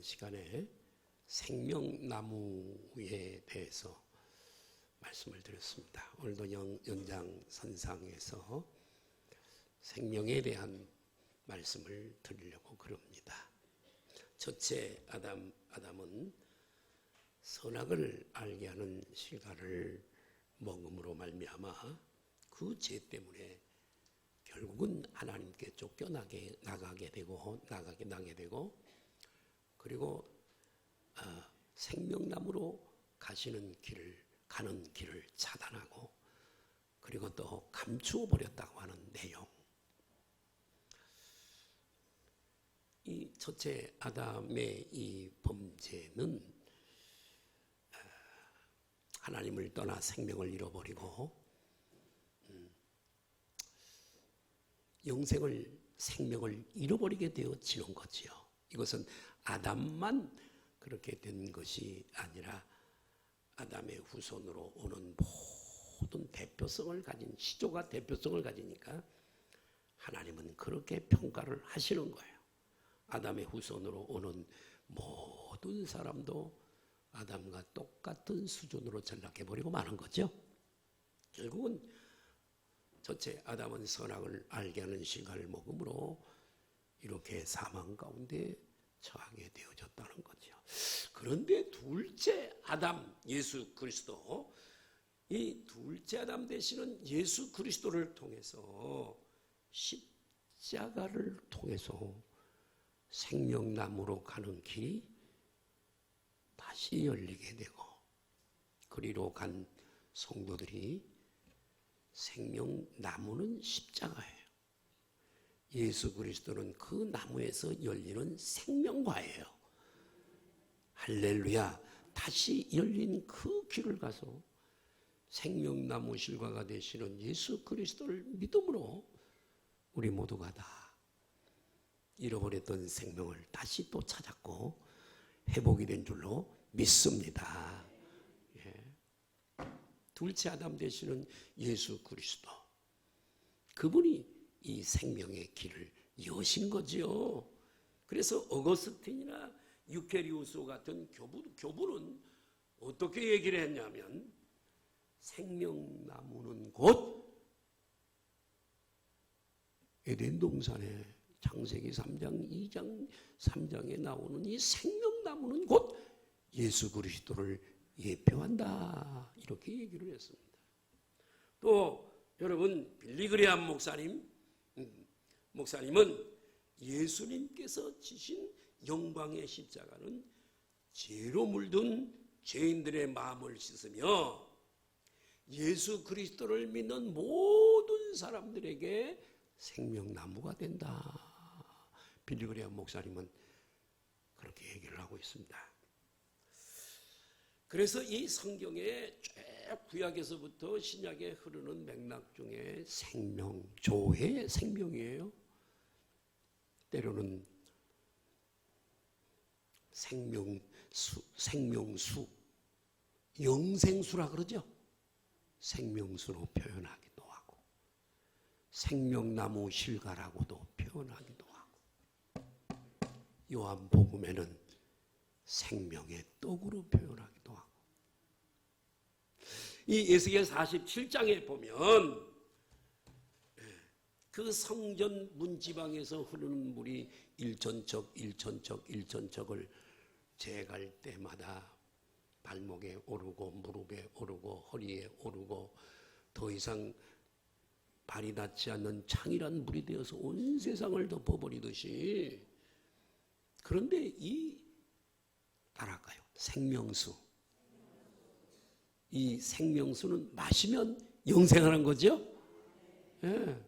시간에 생명나무에 대해서 말씀을 드렸습니다. 오늘도 연장선상에서 생명에 대한 말씀을 드리려고 그럽니다. 첫째 아담은 선악을 알게 하는 실과를 먹음으로 말미암아 그 죄 때문에 결국은 하나님께 쫓겨나게 되고 그리고 생명나무로 가는 길을 차단하고 그리고 또 감추어 버렸다고 하는 내용. 이 첫째 아담의 이 범죄는 하나님을 떠나 생명을 잃어버리고 생명을 잃어버리게 되어지는 거지요. 이것은 아담만 그렇게 된 것이 아니라 아담의 후손으로 오는 모든 대표성을 가진 시조가 대표성을 가지니까 하나님은 그렇게 평가를 하시는 거예요. 아담의 후손으로 오는 모든 사람도 아담과 똑같은 수준으로 전락해버리고 마는 거죠. 결국은 첫째 아담은 선악을 알게 하는 실과를 먹음으로 이렇게 사망 가운데 처하게 되어졌다는 거죠. 그런데 둘째 아담 예수 그리스도, 이 둘째 아담 되시는 예수 그리스도를 통해서 십자가를 통해서 생명나무로 가는 길이 다시 열리게 되고 그리로 간 성도들이 생명나무는 십자가예요. 예수 그리스도는 그 나무에서 열리는 생명과예요. 할렐루야. 다시 열린 그 길을 가서 생명나무 실과가 되시는 예수 그리스도를 믿음으로 우리 모두가 다 잃어버렸던 생명을 다시 또 찾았고 회복이 된 줄로 믿습니다. 둘째 아담 되시는 예수 그리스도, 그분이 이 생명의 길을 여신 거지요. 그래서 어거스틴이나 유케리우스 같은 교부는 어떻게 얘기를 했냐면 생명나무는 곧 에덴 동산에 창세기 3장 2장 3장에 나오는 이 생명나무는 곧 예수 그리스도를 예표한다, 이렇게 얘기를 했습니다. 또 여러분 빌리그레암 목사님은 예수님께서 지신 영광의 십자가는 죄로 물든 죄인들의 마음을 씻으며 예수 그리스도를 믿는 모든 사람들에게 생명나무가 된다. 빌리그레암 목사님은 그렇게 얘기를 하고 있습니다. 그래서 이 성경에 쭉 구약에서부터 신약에 흐르는 맥락 중에 생명, 조회의 생명이에요. 때로는 생명수, 영생수라 그러죠. 생명수로 표현하기도 하고 생명나무 실과라고도 표현하기도 하고 요한복음에는 생명의 떡으로 표현하기도 하고 이 에스겔 47장에 보면 그 성전 문지방에서 흐르는 물이 일천척을 재갈 때마다 발목에 오르고 무릎에 오르고 허리에 오르고 더 이상 발이 닿지 않는 창이란 물이 되어서 온 세상을 덮어버리듯이, 그런데 이 따라갈까요? 생명수. 이 생명수는 마시면 영생하는 거죠? 예.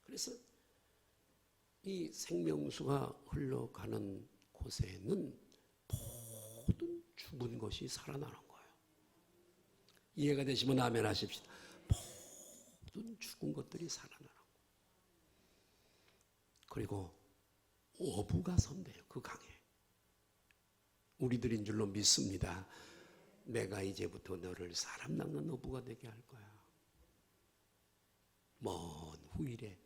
그래서 이 생명수가 흘러가는 곳에는 모든 죽은 것이 살아나는 거예요. 이해가 되시면 아멘 하십시다. 모든 죽은 것들이 살아나는 거예요. 그리고 어부가 선대요. 그 강에. 우리들인 줄로 믿습니다. 내가 이제부터 너를 사람 낚는 어부가 되게 할 거야. 먼 후일에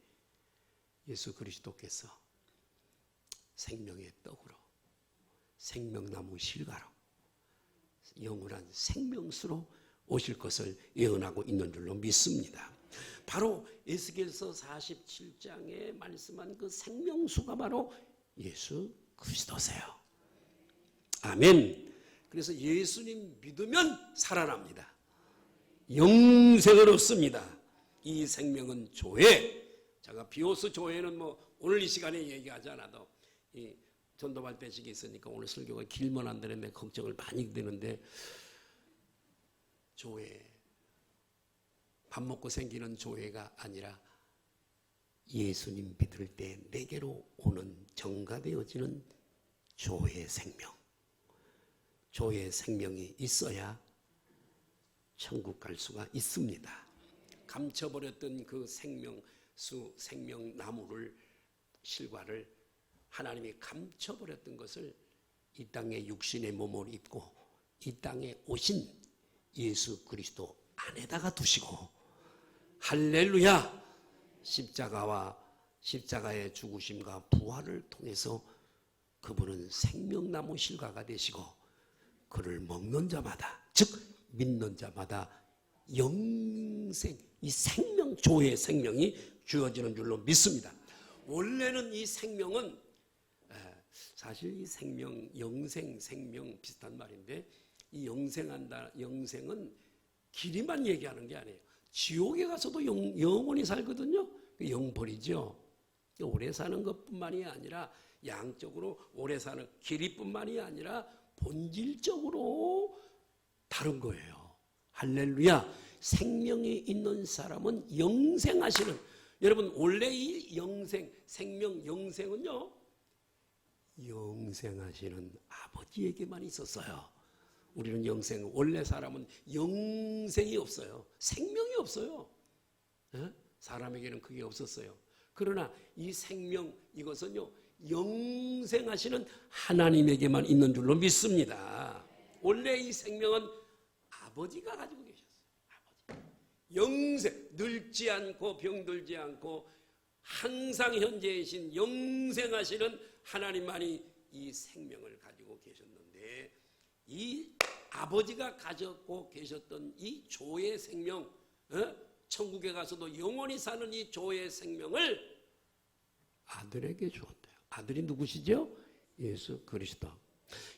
예수 그리스도께서 생명의 떡으로 생명나무 실과로 영원한 생명수로 오실 것을 예언하고 있는 줄로 믿습니다. 바로 에스겔서 47장에 말씀한 그 생명수가 바로 예수 그리스도세요. 아멘. 그래서 예수님 믿으면 살아납니다. 영생을 얻습니다. 이 생명은 조회. 제가 비오스 조회는 오늘 이 시간에 얘기하지 않아도 이 전도 발표식이 있으니까 오늘 설교가 길면 안 되는데 걱정을 많이 되는데, 조회, 밥 먹고 생기는 조회가 아니라 예수님 믿을 때 내게로 오는 정가되어지는 조회 생명. 조회 생명이 있어야 천국 갈 수가 있습니다. 감춰버렸던 그 생명수, 생명나무를, 실과를 하나님이 감춰버렸던 것을 이 땅에 육신의 몸을 입고 이 땅에 오신 예수 그리스도 안에다가 두시고, 할렐루야, 십자가와 십자가의 죽으심과 부활을 통해서 그분은 생명나무 실과가 되시고 그를 먹는 자마다, 즉 믿는 자마다 영생, 이 생명, 조의 생명이 주어지는 줄로 믿습니다. 원래는 이 생명은, 사실 이 생명, 영생, 생명 비슷한 말인데, 이 영생한다, 영생은 길이만 얘기하는 게 아니에요. 지옥에 가서도 영원히 살거든요. 영벌이죠. 오래 사는 것뿐만이 아니라 양적으로 오래 사는 길이뿐만이 아니라 본질적으로 다른 거예요. 할렐루야. 생명이 있는 사람은 영생하시는, 여러분 원래 이 영생, 생명, 영생은요, 영생하시는 아버지에게만 있었어요. 우리는 영생, 원래 사람은 영생이 없어요. 생명이 없어요. 사람에게는 그게 없었어요. 그러나 이 생명, 이것은요, 영생하시는 하나님에게만 있는 줄로 믿습니다. 원래 이 생명은 아버지가 가지고 계셨어요. 아버지. 영생, 늙지 않고 병들지 않고 항상 현재이신 영생하시는 하나님만이 이 생명을 가지고 계셨는데, 이 아버지가 가졌고 계셨던 이 조의 생명, 천국에 가서도 영원히 사는 이 조의 생명을 아들에게 주었대요. 아들이 누구시죠? 예수 그리스도.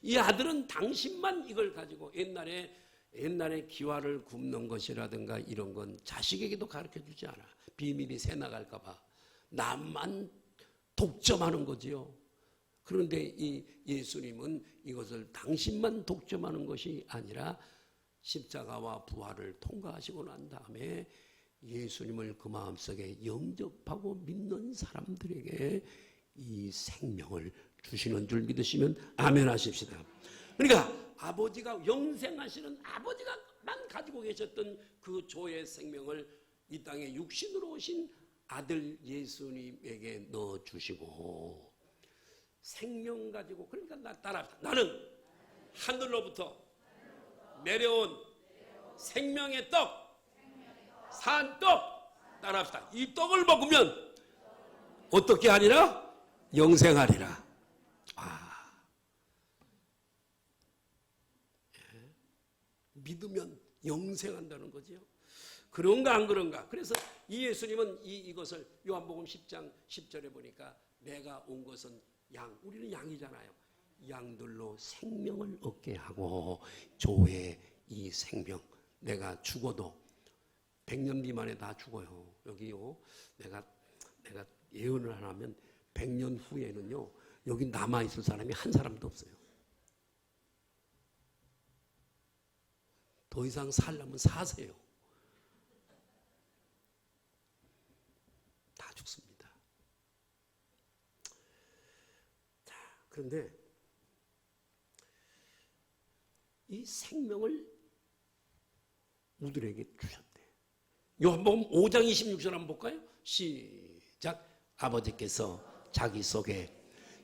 이 아들은 당신만 이걸 가지고, 옛날에 기와를 굽는 것이라든가 이런 건 자식에게도 가르쳐 주지 않아. 비밀이 새나갈까 봐. 나만 독점하는 거지요. 그런데 이 예수님은 이것을 당신만 독점하는 것이 아니라 십자가와 부활을 통과하시고 난 다음에 예수님을 그 마음속에 영접하고 믿는 사람들에게 이 생명을 주시는 줄 믿으시면 아멘 하십시다. 그러니까 아버지가, 영생하시는 아버지가만 가지고 계셨던 그 조의 생명을 이 땅에 육신으로 오신 아들 예수님에게 넣어주시고 생명 가지고, 그러니까 나 따라합시다. 나는 하늘로부터 내려온 생명의 떡, 산떡, 따라합시다. 이 떡을 먹으면 어떻게 하리라? 영생하리라. 믿으면 영생한다는 거죠. 그런가 안 그런가? 그래서 이 예수님은 이것을 요한복음 10장 10절에 보니까 내가 온 것은 우리는 양이잖아요. 양들로 생명을 얻게 하고, 조의 이 생명, 내가 죽어도 100년 미만에 다 죽어요. 여기요, 내가 예언을 하면 100년 후에는요, 여기 남아있을 사람이 한 사람도 없어요. 더 이상 살려면 사세요. 다 죽습니다. 자, 그런데 이 생명을 우리에게 주셨대. 요한복음 5장 26절 한번 볼까요? 시작. 아버지께서 자기 속에,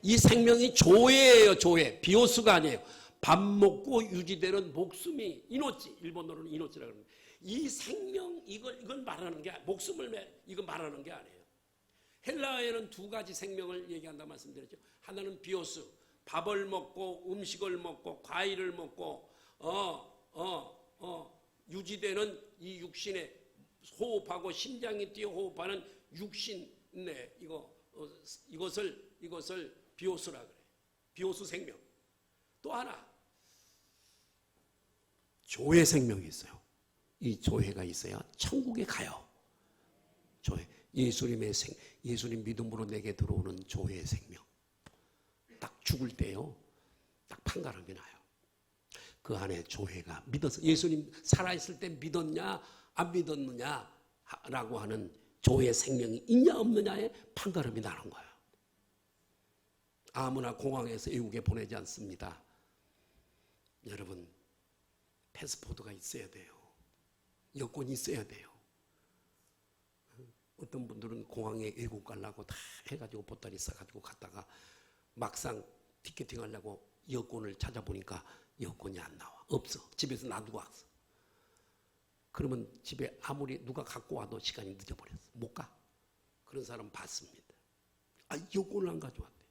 이 생명이 조예예요. 조예. 비오스가 아니에요. 밥 먹고 유지되는 목숨이 이노치, 일본어로는 이노치라고 합니다. 이 생명, 이걸 말하는 게, 목숨을 이거 말하는 게 아니에요. 헬라어에는 두 가지 생명을 얘기한다 말씀드렸죠. 하나는 비오스, 밥을 먹고 음식을 먹고 과일을 먹고 유지되는 이 육신에 호흡하고 심장이 뛰어 호흡하는 육신, 이것을 비오스라 그래. 비오스 생명. 또 하나 조회 생명이 있어요. 이 조회가 있어야 천국에 가요. 조회. 예수님 믿음으로 내게 들어오는 조회의 생명. 딱 죽을 때요. 딱 판가름이 나요. 그 안에 조회가 믿어서 예수님 살아있을 때 믿었냐 안 믿었느냐 라고 하는 조회의 생명이 있냐 없느냐에 판가름이 나는 거예요. 아무나 공항에서 외국에 보내지 않습니다. 여러분 패스포드가 있어야 돼요. 여권이 있어야 돼요. 어떤 분들은 공항에 외국 가려고 다 해가지고 보따리 싸가지고 갔다가 막상 티켓팅 하려고 여권을 찾아보니까 여권이 안 나와. 없어. 집에서 놔두고 왔어. 그러면 집에 아무리 누가 갖고 와도 시간이 늦어버렸어. 못 가. 그런 사람 봤습니다. 여권을 안 가져왔대.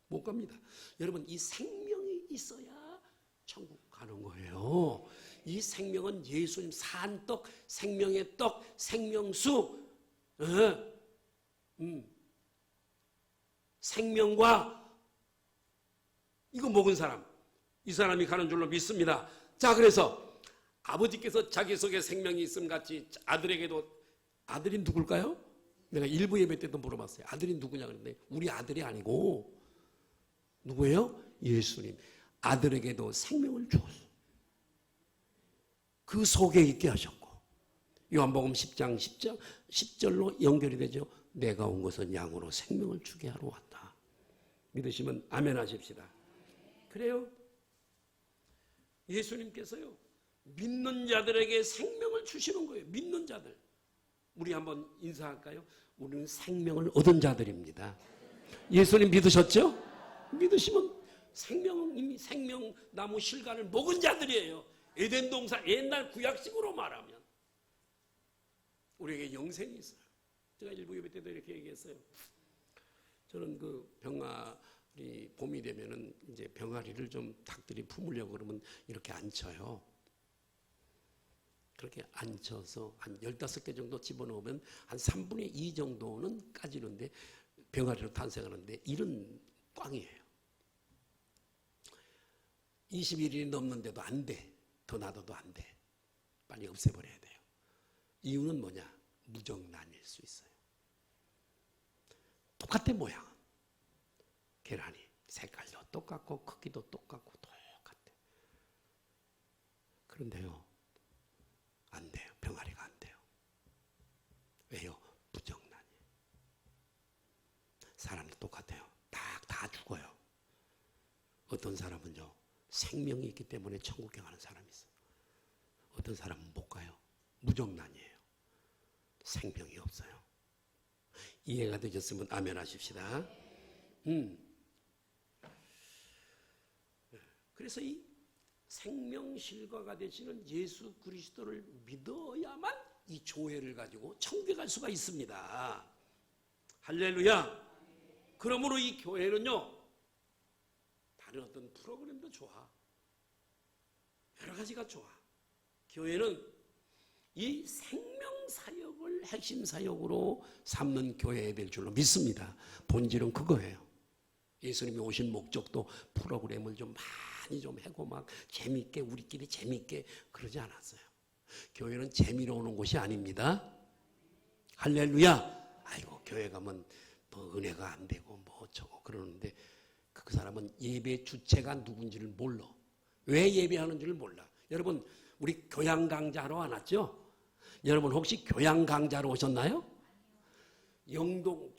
못 갑니다. 여러분 이 생명이 있어야 천국 가는 거예요. 이 생명은 예수님 산떡, 생명의 떡, 생명수, 생명과 이거 먹은 사람, 이 사람이 가는 줄로 믿습니다. 자, 그래서 아버지께서 자기 속에 생명이 있음 같이 아들에게도, 아들이 누굴까요? 내가 일부 예배 때도 물어봤어요. 아들이 누구냐 그랬는데 우리 아들이 아니고 누구예요? 예수님. 아들에게도 생명을 주었어. 그 속에 있게 하셨고, 요한복음 10장 10절로 연결이 되죠. 내가 온 것은 양으로 생명을 주게 하러 왔다. 믿으시면 아멘 하십시다. 그래요? 예수님께서요 믿는 자들에게 생명을 주시는 거예요. 믿는 자들. 우리 한번 인사할까요? 우리는 생명을 얻은 자들입니다. 예수님 믿으셨죠? 믿으시면 생명은 이미 생명나무 실과를 먹은 자들이에요. 에덴 동산 옛날 구약식으로 말하면 우리에게 영생이 있어요. 제가 일부 예배 때도 이렇게 얘기했어요. 저는 그 병아리 봄이 되면은 이제 병아리를 좀 닭들이 품으려고 그러면 이렇게 앉혀요. 그렇게 앉혀서 한 15개 정도 집어넣으면 한 3분의 2 정도는 까지는데 병아리로 탄생하는데 이런 꽝이에요. 21일이 넘는데도 안 돼. 더 놔둬도 안 돼. 빨리 없애버려야 돼요. 이유는 뭐냐? 무정란일 수 있어요. 똑같아 모양은. 계란이 색깔도 똑같고 크기도 똑같고 똑같아. 그런데요 안 돼요. 병아리가 안 돼요. 왜요? 무정란이에요. 사람도 똑같아요. 다 죽어요. 어떤 사람은요 생명이 있기 때문에 천국에 가는 사람이 있어요. 어떤 사람은 못 가요. 무정란이에요. 생명이 없어요. 이해가 되셨으면 아멘 하십시다. 그래서 이 생명실과가 되시는 예수 그리스도를 믿어야만 이 조회를 가지고 천국에 갈 수가 있습니다. 할렐루야. 그러므로 이 교회는요 다른 어떤 프로그램도 좋아. 여러 가지가 좋아. 교회는 이 생명사역을 핵심 사역으로 삼는 교회가 될 줄로 믿습니다. 본질은 그거예요. 예수님이 오신 목적도 프로그램을 좀 많이 좀 하고 막 재밌게 우리끼리 재밌게 그러지 않았어요. 교회는 재미로 오는 곳이 아닙니다. 할렐루야. 아이고 교회 가면 뭐 은혜가 안 되고 뭐 어쩌고 그러는데 그 사람은 예배 주체가 누군지를 몰라. 왜 예배하는 줄 몰라. 여러분 우리 교양 강좌로 안 왔죠? 여러분 혹시 교양 강좌로 오셨나요? 영동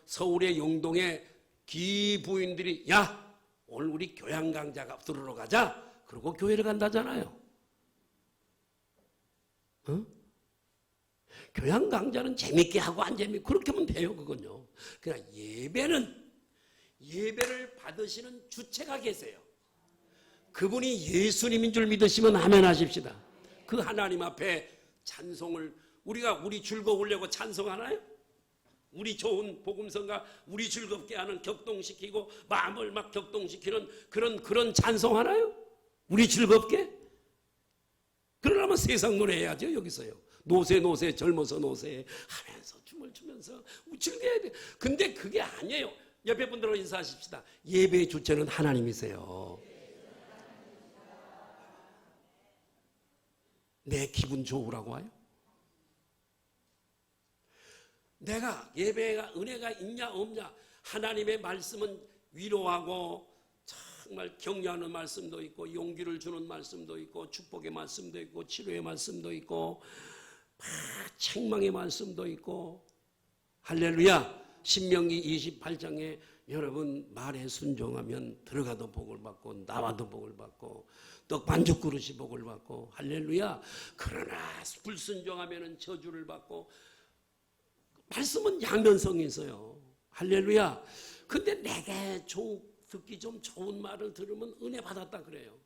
서울의 영동에 기부인들이 야 오늘 우리 교양 강좌가 들으러 가자. 그러고 교회를 간다잖아요. 어? 교양 강좌는 재밌게 하고 안 재밌게 그렇게 하면 돼요. 그건요. 그냥 예배를 받으시는 주체가 계세요. 그분이 예수님인 줄 믿으시면 아멘 하십시다. 그 하나님 앞에 찬송을 우리 즐거우려고 찬송하나요? 우리 좋은 복음성가 우리 즐겁게 하는 격동시키고 마음을 막 격동시키는 그런 찬송하나요? 우리 즐겁게? 그러려면 세상 노래 해야죠. 여기서요. 노세 노세 젊어서 노세 하면서 춤을 추면서 즐겨야 돼. 근데 그게 아니에요. 옆에 분들하고 인사하십시다. 예배의 주체는 하나님이세요. 내 기분 좋으라고 와요? 내가 예배가 은혜가 있냐 없냐, 하나님의 말씀은 위로하고 정말 격려하는 말씀도 있고 용기를 주는 말씀도 있고 축복의 말씀도 있고 치료의 말씀도 있고 책망의 말씀도 있고 할렐루야. 신명기 28장에 여러분 말에 순종하면 들어가도 복을 받고 나와도 복을 받고 떡 반죽 그릇이 복을 받고 할렐루야. 그러나 불순종하면 저주를 받고, 말씀은 양면성이 있어요. 할렐루야. 근데 내게 듣기 좀 좋은 말을 들으면 은혜 받았다 그래요.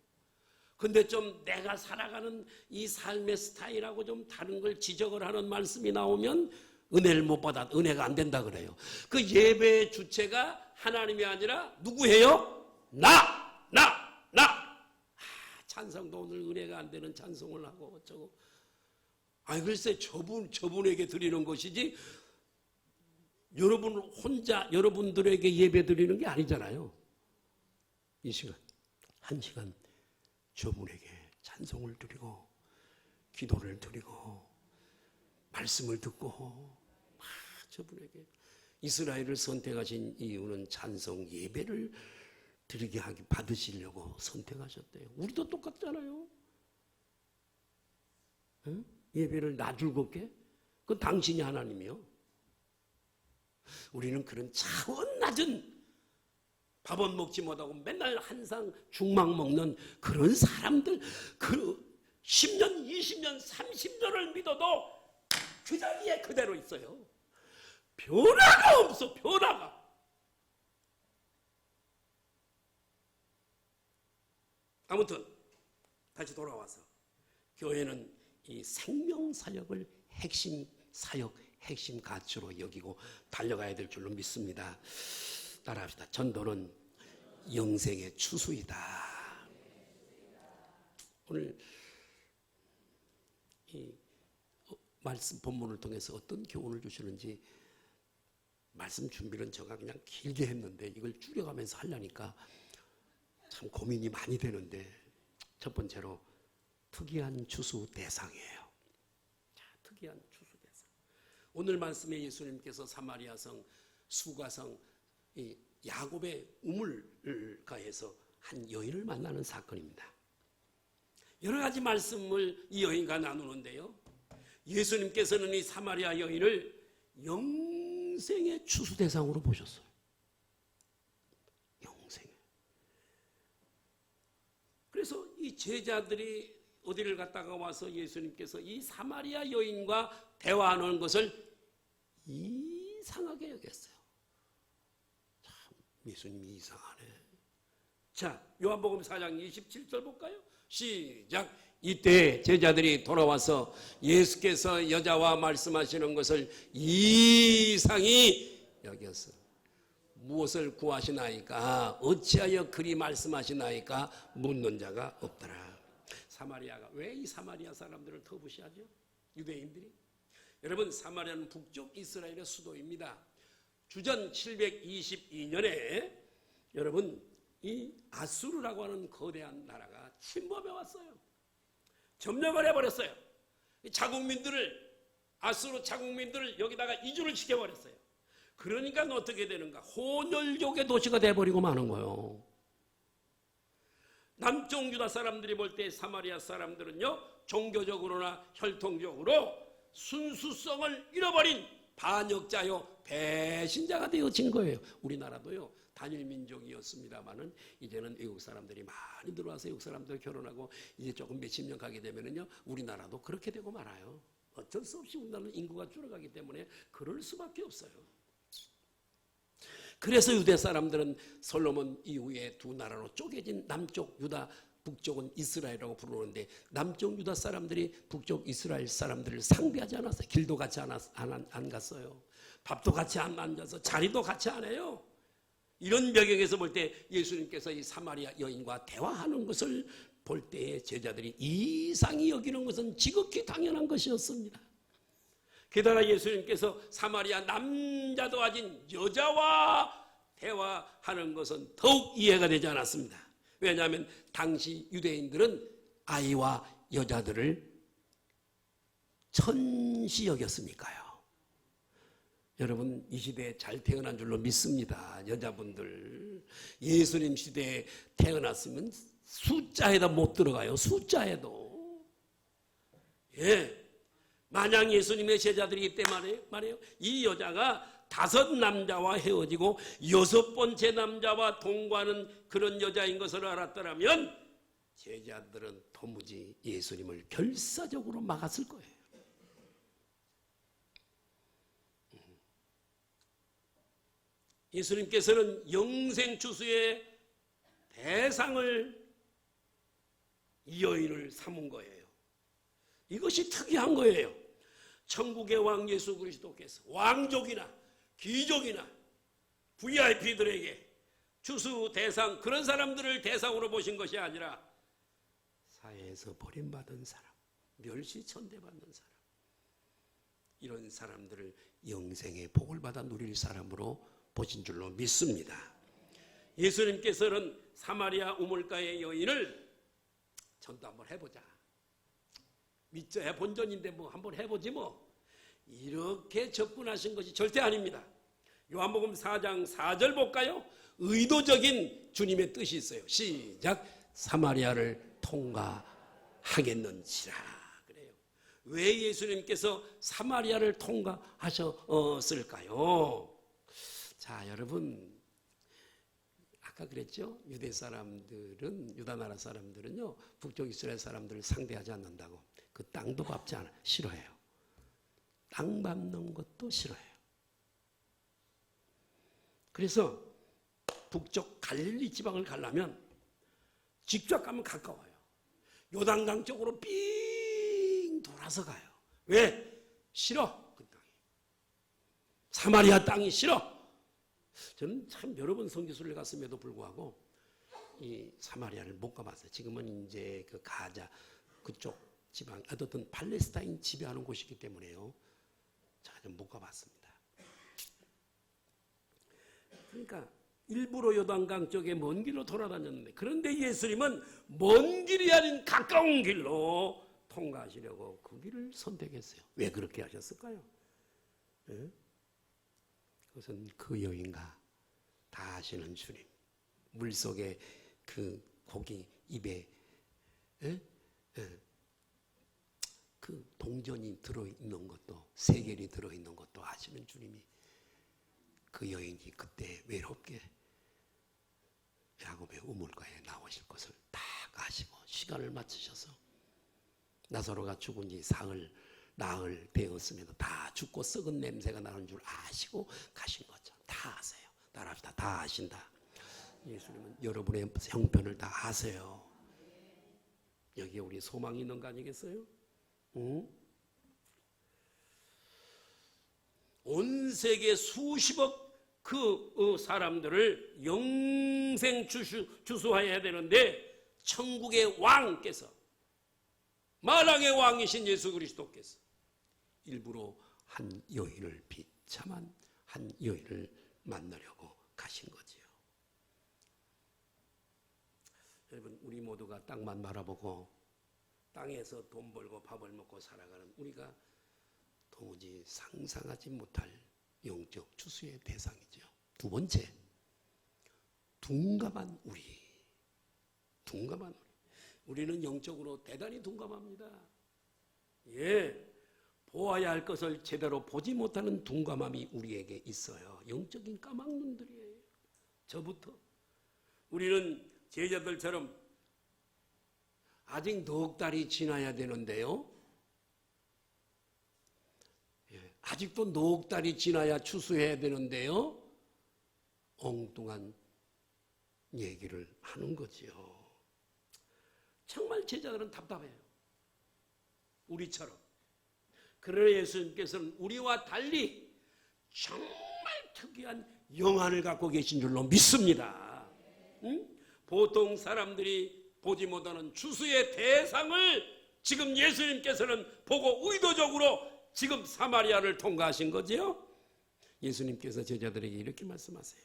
근데 좀 내가 살아가는 이 삶의 스타일하고 좀 다른 걸 지적을 하는 말씀이 나오면 은혜를 못 받아, 은혜가 안 된다 그래요. 그 예배의 주체가 하나님이 아니라 누구예요? 나. 찬송도 오늘 은혜가 안 되는 찬송을 하고 어쩌고. 글쎄 저분에게 드리는 것이지 여러분 혼자 여러분들에게 예배 드리는 게 아니잖아요. 이 시간 한 시간 저분에게 찬송을 드리고 기도를 드리고 말씀을 듣고 저분에게 이스라엘을 선택하신 이유는 찬송 예배를 드리게 하기 받으시려고 선택하셨대요. 우리도 똑같잖아요. 응? 예배를 나 즐겁게? 그건 당신이 하나님이요. 우리는 그런 차원 낮은 밥은 먹지 못하고 맨날 한상 죽막 먹는 그런 사람들, 그 10년, 20년, 30년을 믿어도 그 자리에 그대로 있어요. 변화가 없어, 변화가. 아무튼 다시 돌아와서 교회는 이 생명사역을 핵심 사역, 핵심 가치로 여기고 달려가야 될 줄로 믿습니다. 따라합시다. 전도는 영생의 추수이다. 오늘 이 말씀 본문을 통해서 어떤 교훈을 주시는지, 말씀 준비는 제가 그냥 길게 했는데 이걸 줄여가면서 하려니까 참 고민이 많이 되는데, 첫 번째로 특이한 추수 대상이에요. 자, 특이한 추수 대상. 오늘 말씀에 예수님께서 사마리아성 수가성 이 야곱의 우물가에서 한 여인을 만나는 사건입니다. 여러 가지 말씀을 이 여인과 나누는데요, 예수님께서는 이 사마리아 여인을 영생의 추수 대상으로 보셨어요. 영생의. 그래서 이 제자들이 어디를 갔다가 와서 예수님께서 이 사마리아 여인과 대화하는 것을 이상하게 여겼어요. 참 예수님이 이상하네. 자, 요한복음 4장 27절 볼까요? 시작. 이때 제자들이 돌아와서 예수께서 여자와 말씀하시는 것을 이상히 여겼어. 무엇을 구하시나이까? 어찌하여 그리 말씀하시나이까? 묻는 자가 없더라. 사마리아가 왜 이 사마리아 사람들을 더 무시하죠? 유대인들이. 여러분, 사마리아는 북쪽 이스라엘의 수도입니다. 주전 722년에 여러분 이 아수르라고 하는 거대한 나라가 침범해 왔어요. 점령을 해버렸어요. 자국민들을, 아수르 자국민들을 여기다가 이주를 시켜버렸어요. 그러니까 어떻게 되는가? 혼혈족의 도시가 돼버리고 마는 거예요. 남쪽 유다 사람들이 볼 때 사마리아 사람들은요, 종교적으로나 혈통적으로 순수성을 잃어버린 반역자요, 배신자가 되어진 거예요. 우리나라도요, 단일 민족이었습니다만은 이제는 외국 사람들이 많이 들어와서 외국 사람들 결혼하고 이제 조금 몇십 년 가게 되면은요, 우리나라도 그렇게 되고 말아요. 어쩔 수 없이 우리나라는 인구가 줄어가기 때문에 그럴 수밖에 없어요. 그래서 유대 사람들은 솔로몬 이후에 두 나라로 쪼개진 남쪽 유다 북쪽은 이스라엘이라고 부르는데 남쪽 유다 사람들이 북쪽 이스라엘 사람들을 상대하지 않았어요. 길도 같이 안 갔어요. 밥도 같이 안 앉아서 자리도 같이 안 해요. 이런 배경에서 볼 때 예수님께서 이 사마리아 여인과 대화하는 것을 볼 때 제자들이 이상히 여기는 것은 지극히 당연한 것이었습니다. 게다가 예수님께서 사마리아 남자도 아닌 여자와 대화하는 것은 더욱 이해가 되지 않았습니다. 왜냐하면 당시 유대인들은 아이와 여자들을 천시 여겼으니까요. 여러분 이 시대에 잘 태어난 줄로 믿습니다. 여자분들 예수님 시대에 태어났으면 숫자에다 못 들어가요. 숫자에도. 예. 만약 예수님의 제자들이기 때문에 말이에요. 이 여자가 5 남자와 헤어지고 6번째 남자와 동거하는 그런 여자인 것을 알았더라면 제자들은 도무지 예수님을 결사적으로 막았을 거예요. 예수님께서는 영생추수의 대상을 이 여인을 삼은 거예요. 이것이 특이한 거예요. 천국의 왕 예수 그리스도께서 왕족이나 귀족이나 VIP들에게 추수 대상 그런 사람들을 대상으로 보신 것이 아니라 사회에서 버림받은 사람, 멸시천대받는 사람, 이런 사람들을 영생의 복을 받아 누릴 사람으로 보신 줄로 믿습니다. 예수님께서는 사마리아 우물가의 여인을 전도 한번 해보자. 믿져야 본전인데 뭐 한번 해보지 뭐. 이렇게 접근하신 것이 절대 아닙니다. 요한복음 4장 4절 볼까요? 의도적인 주님의 뜻이 있어요. 시작. 사마리아를 통과하겠는지라 그래요. 왜 예수님께서 사마리아를 통과하셨을까요? 자, 여러분 아까 그랬죠? 유다 나라 사람들은요 북쪽 이스라엘 사람들을 상대하지 않는다고. 그 땅도 밟지 않아요. 싫어해요. 땅 밟는 것도 싫어해요. 그래서 북쪽 갈릴리 지방을 가려면 직접 가면 가까워요. 요단강 쪽으로 삥 돌아서 가요. 왜? 싫어. 그 땅이. 사마리아 땅이 싫어. 저는 참 여러 번 선교수를 갔음에도 불구하고 이 사마리아를 못 가봤어요. 지금은 이제 그 가자 그쪽 지방, 어떤 팔레스타인 지배하는 곳이기 때문에요. 전혀 못 가봤습니다. 그러니까 일부러 요단강 쪽에 먼 길로 돌아다녔는데 그런데 예수님은 먼 길이 아닌 가까운 길로 통과하시려고 그 길을 선택했어요. 왜 그렇게 하셨을까요? 네? 그것은 그 여인과 다 아시는 주님, 물속에 그 고기 입에 그 동전이 들어있는 것도 세겔이 들어있는 것도 아시는 주님이 그 여인이 그때 외롭게 야곱의 우물가에 나오실 것을 다 아시고 시간을 맞추셔서 나사로가 죽은 지 나흘 되었음에도 다 죽고 썩은 냄새가 나는 줄 아시고 가신 거죠. 다 아세요. 따라합시다. 다 아신다. 예수님은 여러분의 형편을 다 아세요. 여기에 우리 소망이 있는 거 아니겠어요? 응? 온 세계 수십억 그 사람들을 영생 주수해야 되는데 천국의 왕께서 만왕의 왕이신 예수 그리스도께서 일부러 한 여인을 비참한 한 여인을 만나려고 가신 거지요. 여러분 우리 모두가 땅만 바라보고 땅에서 돈 벌고 밥을 먹고 살아가는 우리가 도무지 상상하지 못할 영적 추수의 대상이죠. 두 번째, 둔감한 우리. 우리는 영적으로 대단히 둔감합니다. 예, 보아야 할 것을 제대로 보지 못하는 둔감함이 우리에게 있어요. 영적인 까막눈들이에요. 저부터. 우리는 제자들처럼 아직 넉 달이 지나야 되는데요. 아직도 넉 달이 지나야 추수해야 되는데요. 엉뚱한 얘기를 하는 거지요. 정말 제자들은 답답해요. 우리처럼. 그러나 예수님께서는 우리와 달리 정말 특이한 영안을 갖고 계신 줄로 믿습니다. 응? 보통 사람들이 보지 못하는 주수의 대상을 지금 예수님께서는 보고 의도적으로 지금 사마리아를 통과하신 거지요. 예수님께서 제자들에게 이렇게 말씀하세요.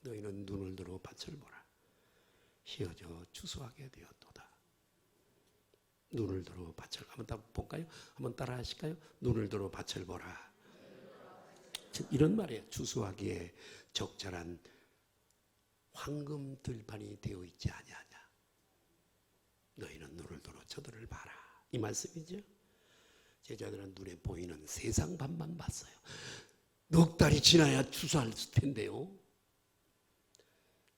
너희는 눈을 들어 밭을 보라. 휘어져 추수하게 되었도다. 눈을 들어 밭을, 한번 다 볼까요? 한번 따라 하실까요? 눈을 들어 밭을 보라. 이런 말이에요. 추수하기에 적절한 황금 들판이 되어 있지 아니하냐. 너희는 눈을 들어 저들을 봐라. 이 말씀이죠. 제자들은 눈에 보이는 세상 밭만 봤어요. 넉 달이 지나야 추수할 텐데요.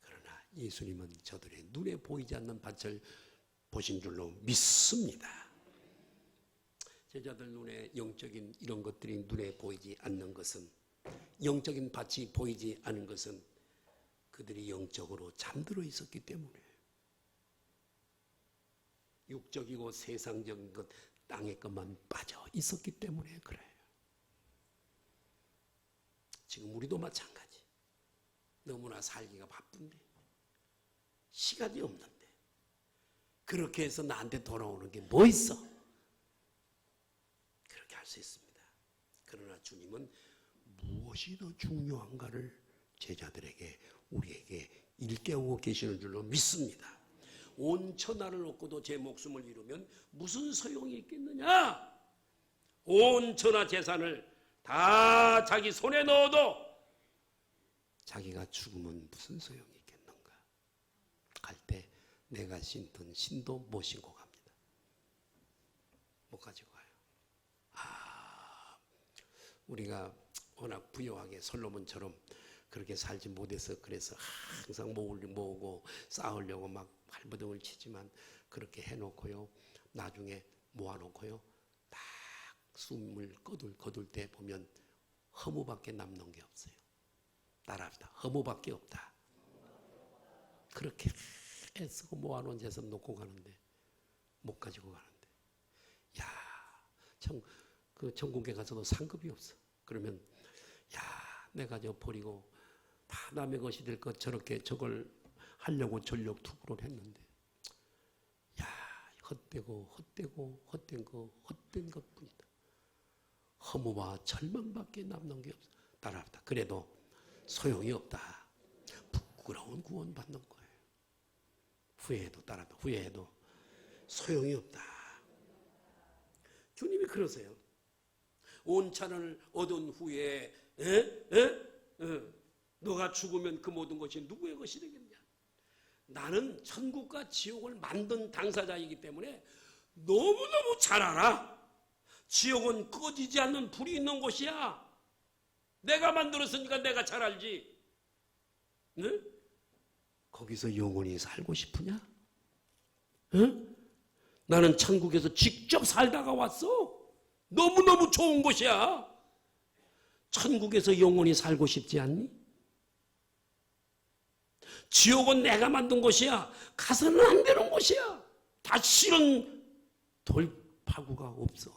그러나 예수님은 저들의 눈에 보이지 않는 밭을 보신 줄로 믿습니다. 제자들 눈에 영적인 이런 것들이 눈에 보이지 않는 것은, 영적인 밭이 보이지 않은 것은 그들이 영적으로 잠들어 있었기 때문에, 육적이고 세상적인 것, 땅의 것만 빠져 있었기 때문에 그래요. 지금 우리도 마찬가지. 너무나 살기가 바쁜데, 시간이 없는데, 그렇게 해서 나한테 돌아오는 게 뭐 있어? 그렇게 할 수 있습니다. 그러나 주님은 무엇이 더 중요한가를 제자들에게, 우리에게 일깨우고 계시는 줄로 믿습니다. 온 천하를 얻고도 제 목숨을 잃으면 무슨 소용이 있겠느냐? 온 천하 재산을 다 자기 손에 넣어도 자기가 죽으면 무슨 소용이 있겠는가? 갈 때 내가 신던 신도 못 신고 갑니다. 못 가지고 가요. 우리가 워낙 부유하게 솔로몬처럼 그렇게 살지 못해서 그래서 항상 모으고 쌓으려고 막 발버둥을 치지만, 그렇게 해놓고요, 나중에 모아놓고요, 딱 숨을 거둘 때 보면 허무밖에 남는 게 없어요. 따라합시다. 허무밖에 없다. 그렇게 애쓰고 모아놓은 재산 놓고 가는데, 못 가지고 가는데, 야, 그 천국에 가서도 상급이 없어. 그러면 야, 내가 저 버리고 다 남의 것이 될 것 저렇게 저걸 하려고 전력 투구를 했는데, 야, 헛되고 헛된 것뿐이다. 허무와 절망밖에 남는 게 없어. 따라합니다. 그래도 소용이 없다. 부끄러운 구원 받는 거예요. 후회해도, 따라합니다. 후회해도 소용이 없다. 주님이 그러세요. 온 찬을 얻은 후에 너가 죽으면 그 모든 것이 누구의 것이 되겠냐? 나는 천국과 지옥을 만든 당사자이기 때문에 너무너무 잘 알아. 지옥은 꺼지지 않는 불이 있는 곳이야. 내가 만들었으니까 내가 잘 알지. 네? 거기서 영원히 살고 싶으냐? 나는 천국에서 직접 살다가 왔어. 너무너무 좋은 곳이야. 천국에서 영원히 살고 싶지 않니? 지옥은 내가 만든 곳이야. 가서는 안 되는 곳이야. 다시는 돌파구가 없어.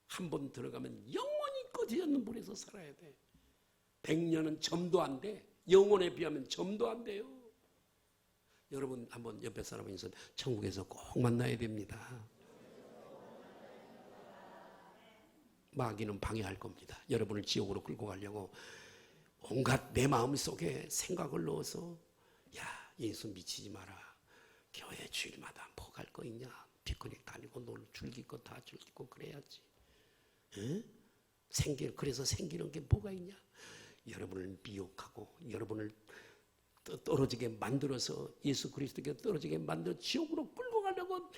한번 들어가면 영원히 꺼지지 않는 불에서 살아야 돼. 100년은 점도 안 돼. 영혼에 비하면 점도 안 돼요. 여러분 한번 옆에 사람을 인사, 천국에서 꼭 만나야 됩니다. 마귀는 방해할 겁니다. 여러분을 지옥으로 끌고 가려고 온갖 내 마음속에 생각을 넣어서, 야, 예수 미치지 마라. 교회 주일마다 뭐 갈 거 있냐? 피크닉 다니고 놀 즐길 거 다 즐기고 그래야지. 그래서 생기는 게 뭐가 있냐? 여러분을 미혹하고 여러분을 떨어지게 만들어서, 예수 그리스도께 떨어지게 만들어 지옥으로 끌고 가려고,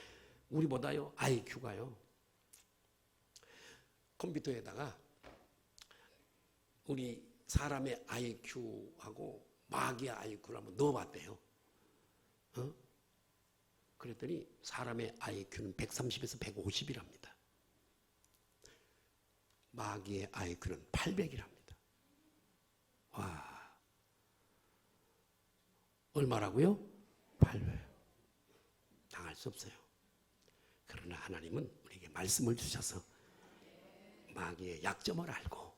우리보다요 IQ가요, 컴퓨터에다가 우리 사람의 IQ하고 마귀의 IQ를 한번 넣어봤대요. 그랬더니 사람의 IQ는 130에서 150이랍니다. 마귀의 IQ는 800이랍니다. 와, 얼마라고요? 800. 당할 알 수 없어요. 그러나 하나님은 우리에게 말씀을 주셔서 마귀의 약점을 알고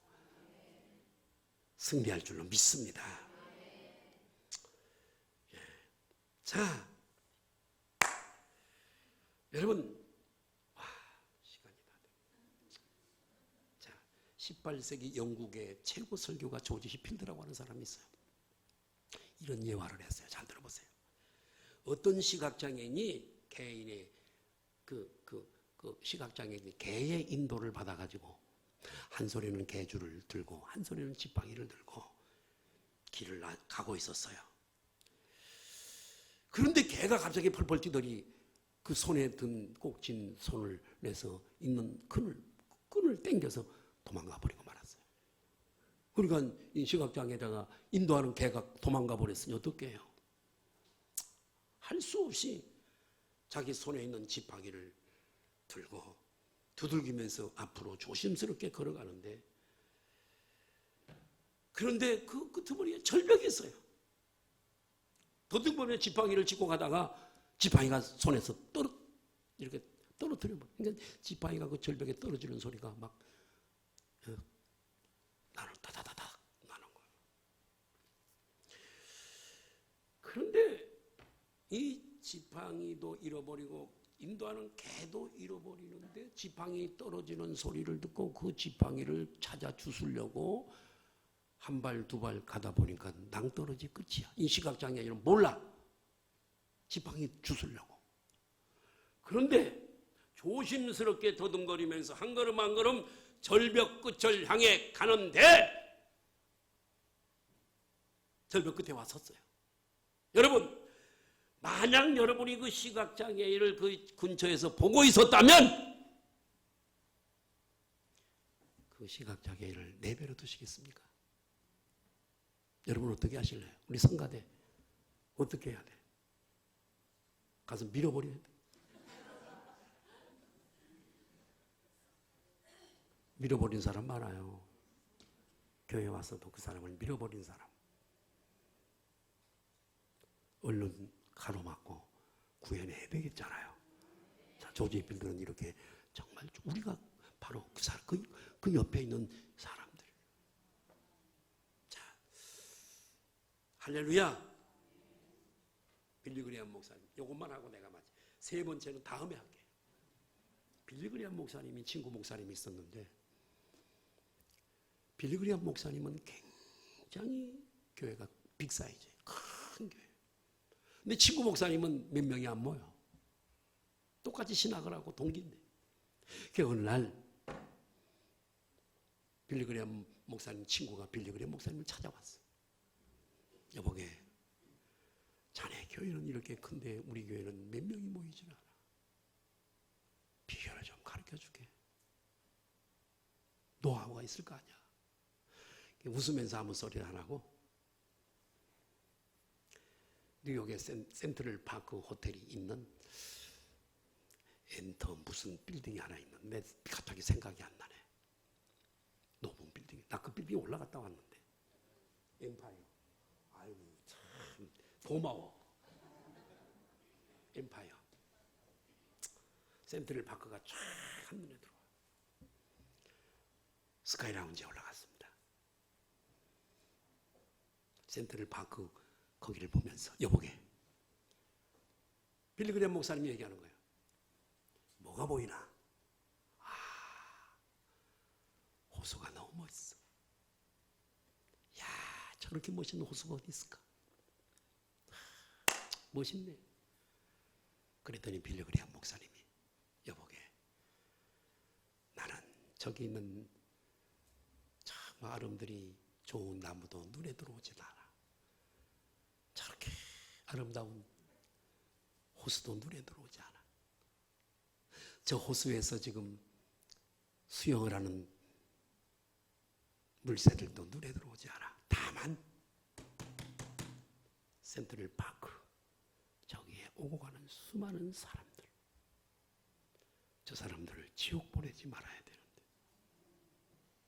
승리할 줄로 믿습니다. 예. 자, 여러분, 시간이 다 됐네. 자, 18세기 영국의 최고 설교가 조지 히필드라고 하는 사람이 있어요. 이런 예화를 했어요. 잘 들어보세요. 어떤 시각장애인이 개인의 시각장애인이 개의 인도를 받아가지고 한 손에는 개줄을 들고 한 손에는 지팡이를 들고 길을 가고 있었어요. 그런데 개가 갑자기 펄펄 뛰더니 그 손에 든 꼭진 손을 내서 있는 끈을 당겨서 도망가 버리고 말았어요. 그러니까 이 시각장애자가 인도하는 개가 도망가 버렸으니 어떻게 해요? 할 수 없이 자기 손에 있는 지팡이를 들고 두들기면서 앞으로 조심스럽게 걸어가는데, 그런데 그 끄트머리에 절벽이 있어요. 더듬으며 지팡이를 짚고 가다가 지팡이가 손에서 이렇게 떨어뜨려 버려요. 그러니까 지팡이가 그 절벽에 떨어지는 소리가 막 나는 다다다닥 나는 거예요. 그런데 이 지팡이도 잃어버리고 인도하는 개도 잃어버리는데 지팡이 떨어지는 소리를 듣고 그 지팡이를 찾아 주우려고 한 발 두 발 가다 보니까 낭떠러지 끝이야. 이 시각장애인은 몰라. 지팡이 주우려고. 그런데 조심스럽게 더듬거리면서 한 걸음 한 걸음 절벽 끝을 향해 가는데 절벽 끝에 와 섰어요. 여러분, 만약 여러분이 그 시각장애인을 그 근처에서 보고 있었다면 그 시각장애인을 내버려 두시겠습니까? 여러분 어떻게 하실래요? 우리 성가대 어떻게 해야 돼? 가서 밀어버려야 돼. 밀어버린 사람 많아요. 교회 와서도 그 사람을 밀어버린 사람. 얼른 가로막고 구현에 해배겠잖아요. 자, 조지 히필드는 이렇게 정말 우리가 바로 그 사람, 그 옆에 있는 사람들. 자, 할렐루야. 빌리그리암 목사님, 이것만 하고 내가 마치 세 번째는 다음에 할게. 빌리그리암 목사님이 친구 목사님이 있었는데, 빌리그리암 목사님은 굉장히 교회가 빅사이즈, 큰 교회. 근데 친구 목사님은 몇 명이 안 모여. 똑같이 신학을 하고 동기인데. 그 어느 날 빌리그리암 목사님 친구가 빌리그리암 목사님을 찾아왔어. 여보게, 자네 교회는 이렇게 큰데 우리 교회는 몇 명이 모이질 않아. 비결을 좀 가르쳐줄게. 노하우가 있을 거 아니야. 웃으면서 아무 소리를 안 하고 뉴욕의 센트럴 파크 호텔이 있는 엔터 무슨 빌딩이 하나 있는데 갑자기 생각이 안 나네. 높은 빌딩. 나 그 빌딩 올라갔다 왔는데. 엠파이어. 아유 참 고마워. 엠파이어. 센트럴 파크가 쫙 한눈에 들어와. 스카이 라운지에 올라갔습니다. 센트럴 파크 거기를 보면서 여보게, 빌리그리암 목사님이 얘기하는 거예요. 뭐가 보이나? 호수가 너무 멋있어. 야, 저렇게 멋있는 호수가 어디 있을까? 멋있네. 그랬더니 빌리그리암 목사님이 여보게, 나는 저기 있는 참 아름드리 좋은 나무도 눈에 들어오지 않아. 저렇게 아름다운 호수도 눈에 들어오지 않아. 저 호수에서 지금 수영을 하는 물새들도 눈에 들어오지 않아. 다만 센트럴 파크 저기에 오고 가는 수많은 사람들, 저 사람들을 지옥 보내지 말아야 되는데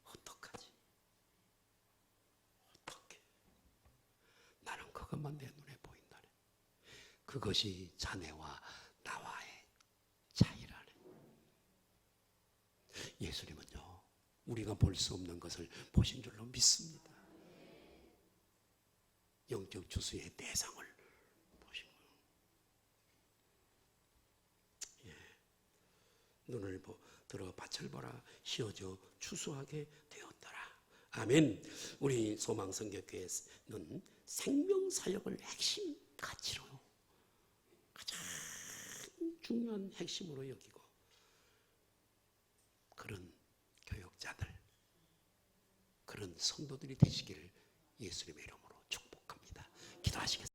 어떡하지? 어떻게? 나는 그것만 내 눈에 보인다네. 그것이 자네와 나와 예수님은요, 우리가 볼 수 없는 것을 보신 줄로 믿습니다. 영적 추수의 대상을 보신 거예요. 예. 눈을 들어 밭을 보라, 휘어져 추수하게 되었더라. 아멘. 우리 소망성교회는 생명사역을 핵심 가치로 가장 중요한 핵심으로 여기고, 그런 교역자들, 그런 성도들이 되시기를 예수님의 이름으로 축복합니다. 기도하시겠습니다.